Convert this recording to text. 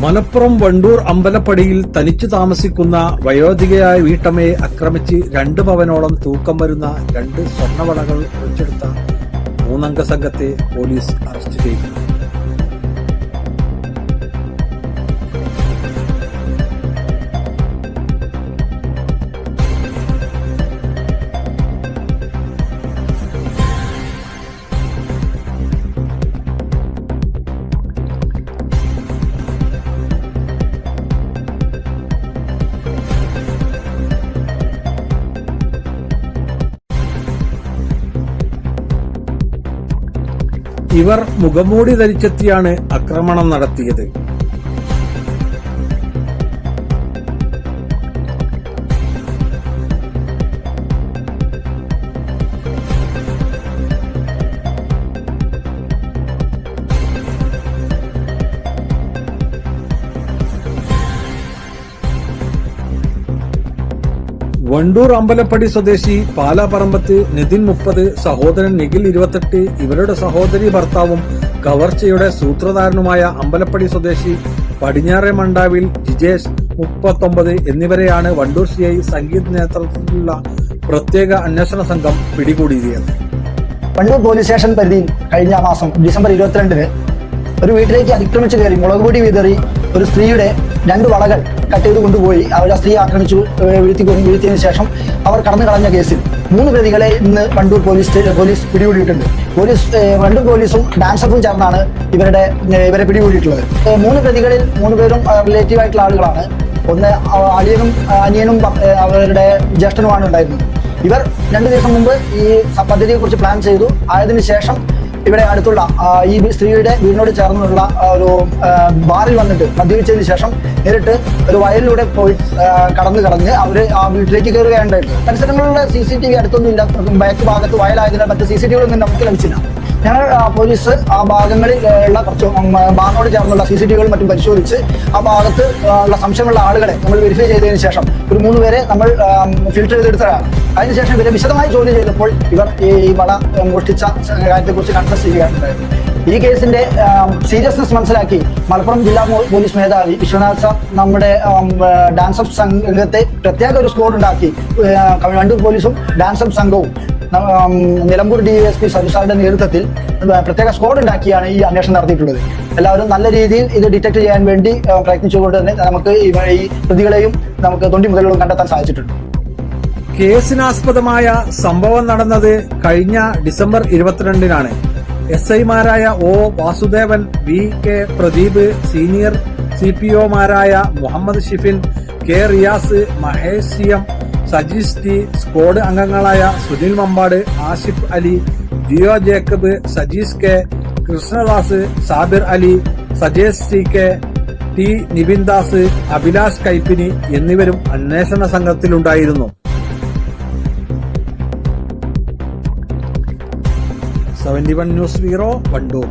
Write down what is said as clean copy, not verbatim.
മലപ്പുറം വണ്ടൂർ അമ്പലപ്പടിയിൽ തനിച്ചു താമസിക്കുന്ന വയോധികയായ വീട്ടമ്മയെ ആക്രമിച്ച് 2 പവനോളം തൂക്കം വരുന്ന 2 സ്വർണ്ണവളകൾ ഒളിച്ചെടുത്ത 3-അംഗ സംഘത്തെ പോലീസ് അറസ്റ്റ് ചെയ്തു. ഇവർ മുഖംമൂടി ധരിച്ചെത്തിയാണ് ആക്രമണം നടത്തിയത്. വണ്ടൂർ അമ്പലപ്പടി സ്വദേശി പാലാപറമ്പത്ത് നിതിൻ 30, സഹോദരൻ നിഖിൽ 28, ഇവരുടെ സഹോദരി ഭർത്താവും കവർച്ചയുടെ സൂത്രധാരനുമായ അമ്പലപ്പടി സ്വദേശി പടിഞ്ഞാറെ മണ്ടാവിൽ ജിജേഷ് 39 എന്നിവരെയാണ് വണ്ടൂർ സിഐ സംഗീത് നേതൃത്വത്തിലുള്ള പ്രത്യേക അന്വേഷണ സംഘം പിടികൂടിയത്. വണ്ടൂർ പോലീസ് സ്റ്റേഷൻ പരിധിയിൽ കഴിഞ്ഞ മാസം ഡിസംബർ 22-ന് ഒരു വീട്ടിലേക്ക് അതിക്രമിച്ചു കയറി മുളകുപൊടി വിതറി ഒരു സ്ത്രീയുടെ 2 വളകൾ കട്ട് ചെയ്ത് കൊണ്ടുപോയി അവർ ആ സ്ത്രീ ആക്രമിച്ചു വീഴ്ത്തിയതിനു ശേഷം അവർ കടന്നു കളഞ്ഞ കേസിൽ 3 പ്രതികളെ ഇന്ന് വണ്ടൂർ പോലീസ് പിടികൂടിയിട്ടുണ്ട്. വണ്ടൂർ പോലീസും ഡാൻസപ്പും ചേർന്നാണ് ഇവരെ പിടികൂടിയിട്ടുള്ളത്. 3 പ്രതികളിൽ 3 പേരും റിലേറ്റീവ് ആയിട്ടുള്ള ആളുകളാണ്. ഒന്ന് അളിയനും അനിയനും അവരുടെ ജ്യേഷ്ഠനുമാണ് ഉണ്ടായിരുന്നത്. ഇവർ 2 ദിവസം മുമ്പ് ഈ പദ്ധതിയെക്കുറിച്ച് പ്ലാൻ ചെയ്തു. ആയതിനു ശേഷം ഇവിടെ അടുത്തുള്ള ഈ സ്ത്രീയുടെ വീടിനോട് ചേർന്നുള്ള ഒരു ബാറിൽ വന്നിട്ട് മദ്യപിച്ചതിന് ശേഷം നേരിട്ട് ഒരു വയലിലൂടെ പോയി കടന്ന് അവർ ആ വീട്ടിലേക്ക് കയറുകയുണ്ടായിരുന്നു. പരിസരങ്ങളിലുള്ള CCTV അടുത്തൊന്നും ഇല്ല. ബാക്ക് ഭാഗത്ത് വയലായതിനാൽ മറ്റ് CCTV ഒന്നും നമുക്ക് ലഭിച്ചില്ല. ഞങ്ങൾ പോലീസ് ആ ഭാഗങ്ങളിൽ ഉള്ള കുറച്ച് ബാറിനോട് ചേർന്നുള്ള CCTVകളും മറ്റും പരിശോധിച്ച് ആ ഭാഗത്ത് ഉള്ള സംശയമുള്ള ആളുകളെ നമ്മൾ വെരിഫൈ ചെയ്തതിനു ശേഷം ഒരു 3 പേരെ നമ്മൾ ഫിൽട്ടർ ചെയ്തെടുത്തതാണ്. അതിനുശേഷം ഇവരെ വിശദമായി ചോദ്യം ചെയ്തപ്പോൾ ഇവർ ഈ വള മോഷ്ടിച്ച കാര്യത്തെക്കുറിച്ച് കൺഫസ് ചെയ്യുകയുണ്ടായിരുന്നു. ഈ കേസിന്റെ സീരിയസ്നെസ് മനസ്സിലാക്കി മലപ്പുറം ജില്ലാ പോലീസ് മേധാവി വിശ്വനാഥ് സാർ നമ്മുടെ ഡാൻസപ്പ് സംഘത്തെ പ്രത്യേക ഒരു സ്ക്വാഡ് ഉണ്ടാക്കി വണ്ടൂർ പോലീസും ഡാൻസപ്പ് സംഘവും നിലമ്പൂർ DSP സജുസാറിന്റെ നേതൃത്വത്തിൽ പ്രത്യേക സ്ക്വാഡ് ഉണ്ടാക്കിയാണ് ഈ അന്വേഷണം നടത്തിയിട്ടുള്ളത്. എല്ലാവരും നല്ല രീതിയിൽ ഇത് ഡിറ്റക്ട് ചെയ്യാൻ വേണ്ടി പ്രയത്നിച്ചുകൊണ്ട് തന്നെ നമുക്ക് ഈ പ്രതികളെയും നമുക്ക് തൊണ്ടി മുതലുകളും കണ്ടെത്താൻ സാധിച്ചിട്ടുണ്ട്. കേസിനാസ്പദമായ സംഭവം നടന്നത് കഴിഞ്ഞ ഡിസംബർ 22-നാണ്. SI-മാരായ O Vasudevan, VK Pradeep, senior CPO-മാരായ Muhammad Shifin, K Riyas, Mahesh CM, Sajeesh T, squad അംഗങ്ങളായ Sunil Mambad, Ashif Ali, Jio Jacob, Sajeesh K, Krishnadas, Sabir Ali, Sajesh CK, T Nibin Das, Abhilash Kaippini എന്നിവരും അന്വേഷണ സംഘത്തിലുണ്ടായിരുന്നു. 71 ന്യൂസ് ബ്യൂറോ, വണ്ടൂർ.